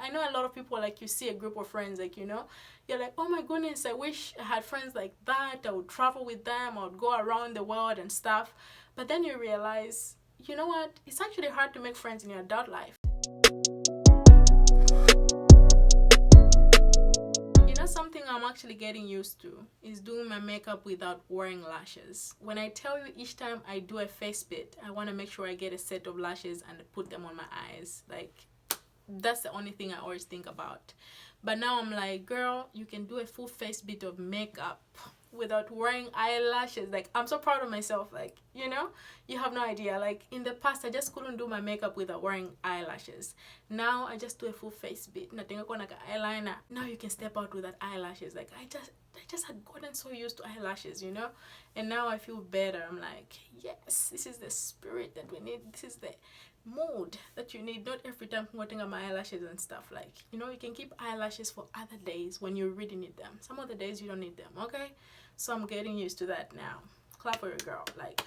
I know a lot of people, like, you see a group of friends, like, you know, you're like, oh my goodness, I wish I had friends like that. I would travel with them, I would go around the world and stuff. But then you realize, you know what, it's actually hard to make friends in your adult life. Something I'm actually getting used to is doing my makeup without wearing lashes. When I tell you, each time I do a face bit, I want to make sure I get a set of lashes and put them on my eyes. Like, that's the only thing I always think about. But now I'm like, girl, you can do a full face bit of makeup without wearing eyelashes. Like, I'm so proud of myself. Like, you know, you have no idea. Like, in the past, I just couldn't do my makeup without wearing eyelashes. Now I just do a full face bit. Nothing like an eyeliner. Now you can step out without eyelashes. Like, I just had gotten so used to eyelashes, you know, and now I feel better. I'm like, yes, this is the spirit that we need. This is the mood that you need. Not every time putting on my eyelashes and stuff. Like, you know, you can keep eyelashes for other days when you really need them. Some other days you don't need them, okay? So I'm getting used to that now. Clap for your girl. Like,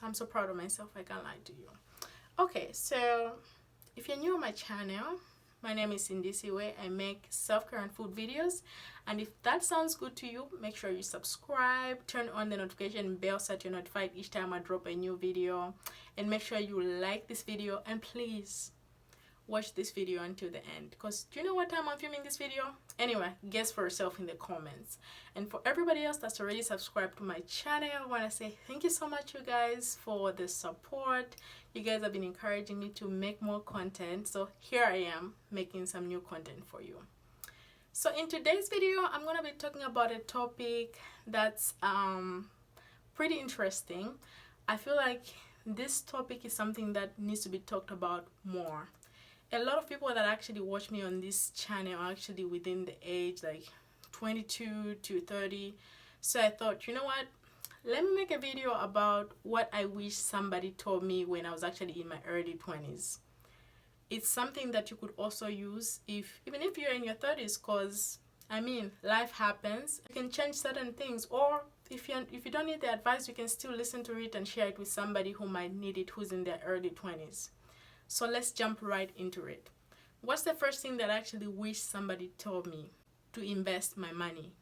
I'm so proud of myself, I can't lie to you. Okay, so if you're new on my channel, my name is Indisiwe. I make self-care and food videos, and if that sounds good to you, make sure you subscribe, turn on the notification bell so that you're notified each time I drop a new video, and make sure you like this video, and please watch this video until the end, because do you know what time I'm filming this video? Anyway, guess for yourself in the comments. And for everybody else that's already subscribed to my channel, I want to say thank you so much, you guys, for the support. You guys have been encouraging me to make more content, so here I am making some new content for you. So in today's video, I'm going to be talking about a topic that's pretty interesting. I feel like this topic is something that needs to be talked about more. A lot of people that actually watch me on this channel are actually within the age like 22 to 30. So I thought, you know what? Let me make a video about what I wish somebody told me when I was actually in my early 20s. It's something that you could also use even if you're in your 30s, because I mean, life happens. You can change certain things, or if you don't need the advice, you can still listen to it and share it with somebody who might need it, who's in their early 20s. So let's jump right into it. What's the first thing that I actually wish somebody told me? To invest my money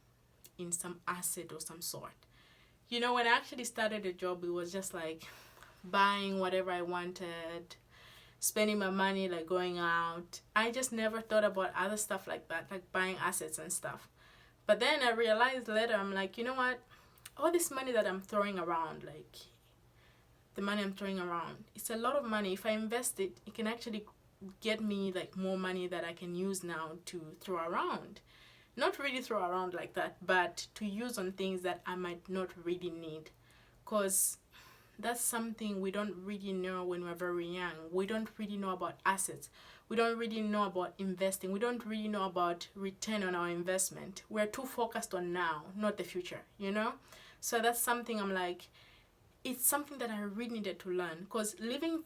in some asset or some sort. You know, when I actually started a job, it was just like buying whatever I wanted, spending my money, like going out. I just never thought about other stuff like that, like buying assets and stuff. But then I realized later, I'm like, you know what? All this money that I'm throwing around, like the money I'm throwing around, it's a lot of money. If I invest it, it can actually get me like more money that I can use now to throw around. Not really throw around like that, but to use on things that I might not really need. Because that's something we don't really know when we're very young. We don't really know about assets. We don't really know about investing. We don't really know about return on our investment. We're too focused on now, not the future, you know? So that's something I'm like, it's something that I really needed to learn, because living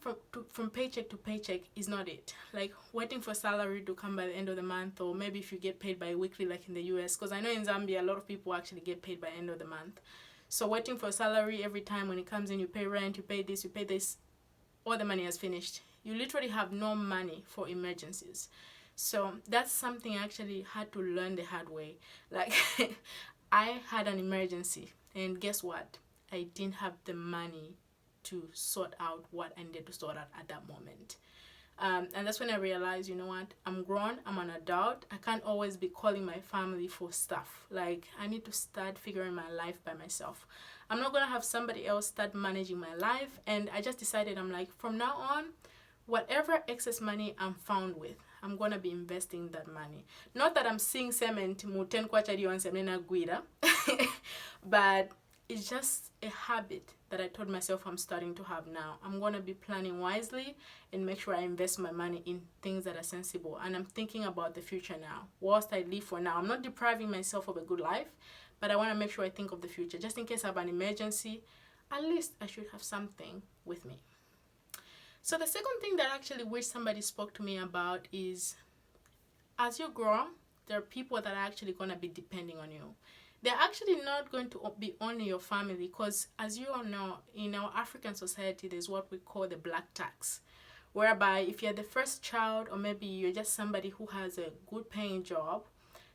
from paycheck to paycheck is not it. Like waiting for salary to come by the end of the month, or maybe if you get paid bi-weekly like in the US, because I know in Zambia a lot of people actually get paid by the end of the month. So waiting for salary every time when it comes in, you pay rent, you pay this, all the money has finished. You literally have no money for emergencies. So that's something I actually had to learn the hard way. Like I had an emergency, and guess what? I didn't have the money to sort out what I needed to sort out at that moment. And that's when I realized, you know what, I'm grown, I'm an adult, I can't always be calling my family for stuff. Like, I need to start figuring my life by myself. I'm not going to have somebody else start managing my life. And I just decided, I'm like, from now on, whatever excess money I'm found with, I'm going to be investing that money. Not that I'm seeing cement, but it's just a habit that I told myself I'm starting to have now. I'm going to be planning wisely and make sure I invest my money in things that are sensible. And I'm thinking about the future now. Whilst I live for now, I'm not depriving myself of a good life, but I want to make sure I think of the future. Just in case I have an emergency, at least I should have something with me. So the second thing that I actually wish somebody spoke to me about is, as you grow, there are people that are actually going to be depending on you. They're actually not going to be only your family, because as you all know, in our African society, there's what we call the black tax, whereby if you're the first child, or maybe you're just somebody who has a good paying job,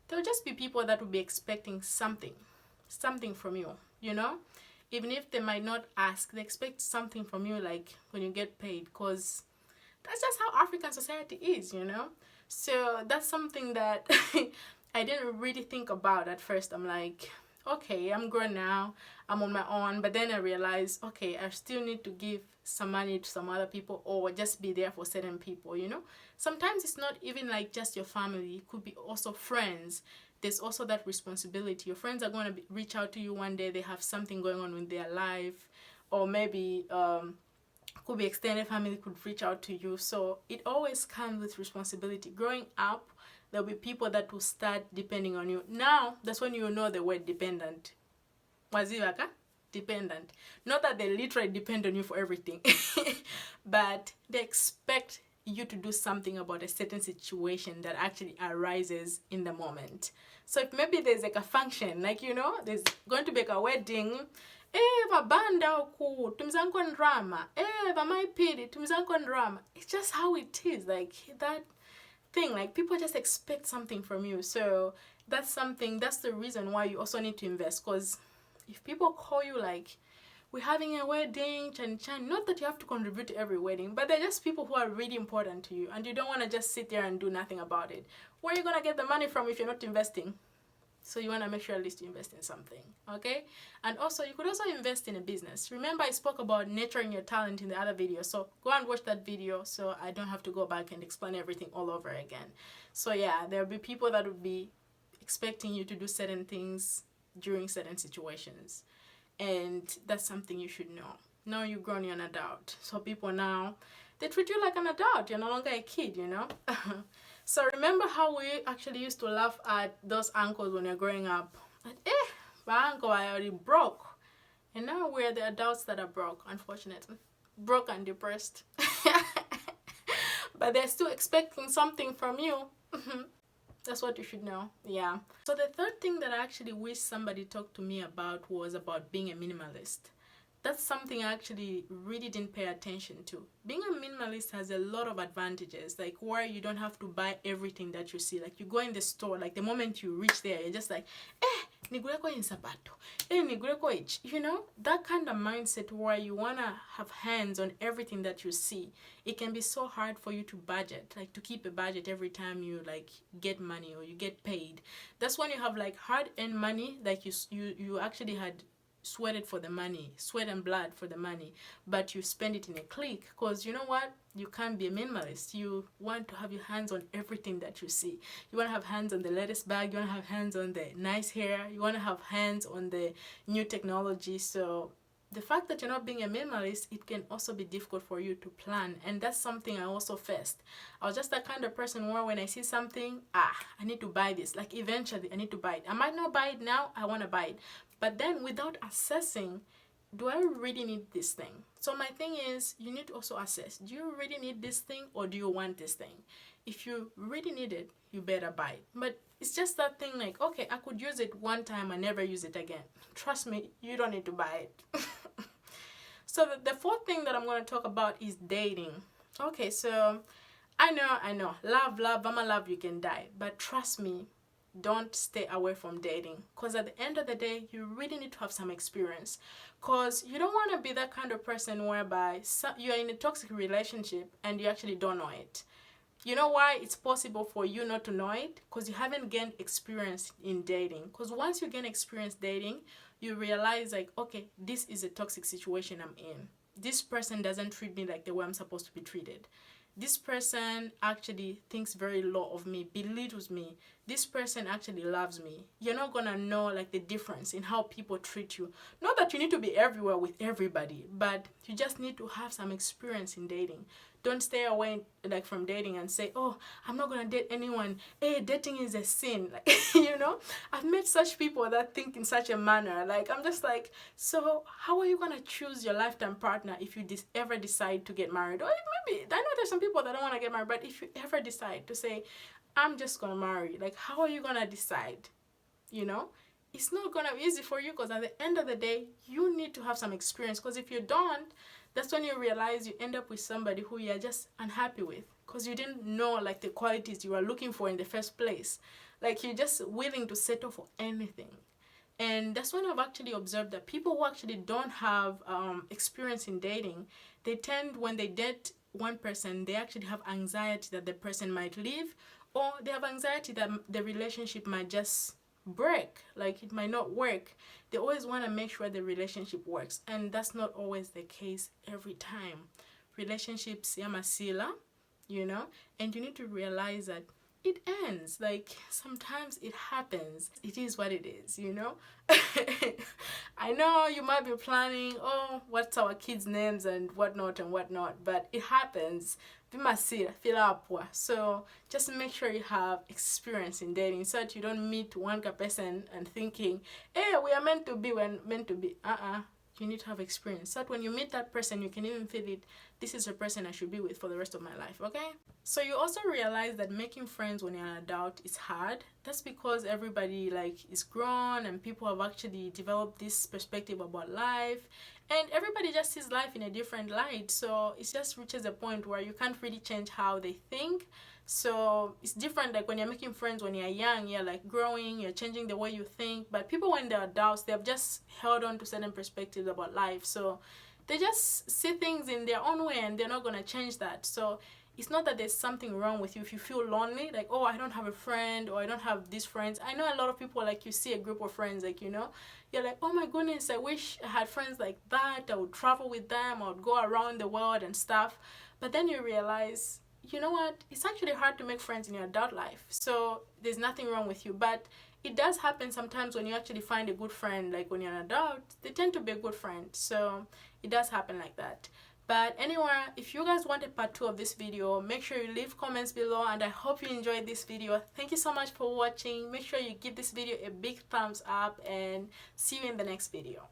there'll just be people that will be expecting something from you, you know? Even if they might not ask, they expect something from you, like when you get paid, because that's just how African society is, you know? So that's something that I didn't really think about at first. I'm like, okay, I'm grown now, I'm on my own, but then I realized, okay, I still need to give some money to some other people, or just be there for certain people, you know? Sometimes it's not even like just your family, it could be also friends. There's also that responsibility. Your friends are going to reach out to you one day, they have something going on in their life, or maybe could be extended family could reach out to you. So it always comes with responsibility. Growing up, there'll be people that will start depending on you. Now, that's when you know the word dependent. Wazivaka? Dependent. Not that they literally depend on you for everything, but they expect you to do something about a certain situation that actually arises in the moment. So if maybe there's like a function, like, you know, there's going to be like a wedding, vabanda oku tumizanko ndrama, vamaipidi tumizanko ndrama. It's just how it is, like that thing, like people just expect something from you. So that's the reason why you also need to invest, because if people call you like, we're having a wedding, chan, not that you have to contribute to every wedding, but they're just people who are really important to you, and you don't want to just sit there and do nothing about it. Where are you going to get the money from if you're not investing? So you want to make sure at least you invest in something, okay? And also, you could also invest in a business. Remember, I spoke about nurturing your talent in the other video, so go and watch that video so I don't have to go back and explain everything all over again. So yeah, there'll be people that will be expecting you to do certain things during certain situations. And that's something you should know. Now you've grown, you're an adult. So people now, they treat you like an adult. You're no longer a kid, you know? So remember how we actually used to laugh at those uncles when you're growing up? Like, my uncle, I already broke. And now we're the adults that are broke, unfortunately. Broke and depressed. But they're still expecting something from you. That's what you should know. Yeah. So the third thing that I actually wish somebody talked to me about was about being a minimalist. That's something I actually really didn't pay attention to. Being a minimalist has a lot of advantages, like where you don't have to buy everything that you see. Like you go in the store, like the moment you reach there, you're just like, nigureko in sabato, nigureko ich. You know, that kind of mindset where you want to have hands on everything that you see. It can be so hard for you to budget, like to keep a budget every time you like get money or you get paid. That's when you have like hard-earned money, like you actually had sweated for the money, sweat and blood for the money, but you spend it in a click, because you know what, you can't be a minimalist. You want to have your hands on everything that you see. You want to have hands on the latest bag, you want to have hands on the nice hair, you want to have hands on the new technology. So the fact that you're not being a minimalist, it can also be difficult for you to plan, and that's something I also faced. I was just that kind of person where when I see something, I need to buy this, like eventually I need to buy it. I might not buy it now, I want to buy it, but then without assessing, do I really need this thing? So my thing is, you need to also assess, do you really need this thing or do you want this thing? If you really need it, you better buy it. But it's just that thing like, okay, I could use it one time and never use it again. Trust me, you don't need to buy it. So the fourth thing that I'm going to talk about is dating. Okay, so I know, love, I'ma love you can die. But trust me, don't stay away from dating, because at the end of the day, you really need to have some experience, because you don't want to be that kind of person whereby you're in a toxic relationship and you actually don't know it. You know why it's possible for you not to know it? Because you haven't gained experience in dating. Because once you gain experience dating, you realize like, okay, this is a toxic situation I'm in. This person doesn't treat me like the way I'm supposed to be treated. This person actually thinks very low of me, belittles me. This person actually loves me. You're not gonna know like the difference in how people treat you. Not that you need to be everywhere with everybody, but you just need to have some experience in dating. Don't stay away like from dating and say, oh, I'm not gonna date anyone. Hey, dating is a sin. Like, you know, I've met such people that think in such a manner. Like, I'm just like, so how are you gonna choose your lifetime partner if you ever decide to get married? Or maybe, I know there's some people that don't want to get married, but if you ever decide to say, I'm just gonna marry, like, how are you gonna decide? You know, it's not gonna be easy for you, because at the end of the day, you need to have some experience, because if you don't, that's when you realize you end up with somebody who you're just unhappy with, because you didn't know like the qualities you were looking for in the first place. Like, you're just willing to settle for anything. And that's when I've actually observed that people who actually don't have experience in dating, they tend, when they date one person, they actually have anxiety that the person might leave, or they have anxiety that the relationship might just break, like it might not work. They always want to make sure the relationship works, and that's not always the case every time. Relationships yamasila, and you need to realize that it ends. Like, sometimes it happens. It is what it is. I know you might be planning, oh, what's our kids' names and whatnot, but it happens. So just make sure you have experience in dating, so that you don't meet one person and thinking, hey, we are meant to be, when meant to be. You need to have experience, so that when you meet that person, you can even feel it. This is the person I should be with for the rest of my life, okay? So you also realize that making friends when you're an adult is hard. That's because everybody is grown, and people have actually developed this perspective about life, and everybody just sees life in a different light. So it just reaches a point where you can't really change how they think. So it's different, like when you're making friends when you're young, you're growing, you're changing the way you think. But people, when they're adults, they've just held on to certain perspectives about life. So they just see things in their own way, and they're not going to change that. So it's not that there's something wrong with you if you feel lonely, like, oh, I don't have a friend, or I don't have these friends. I know a lot of people, you see a group of friends, you're like, oh my goodness, I wish I had friends like that. I would travel with them, I would go around the world and stuff. But then you realize, you know what, it's actually hard to make friends in your adult life. So there's nothing wrong with you. But it does happen sometimes when you actually find a good friend, like when you're an adult, they tend to be a good friend. So it does happen like that. But anyway, if you guys want a part 2 of this video, make sure you leave comments below, and I hope you enjoyed this video. Thank you so much for watching. Make sure you give this video a big thumbs up, and see you in the next video.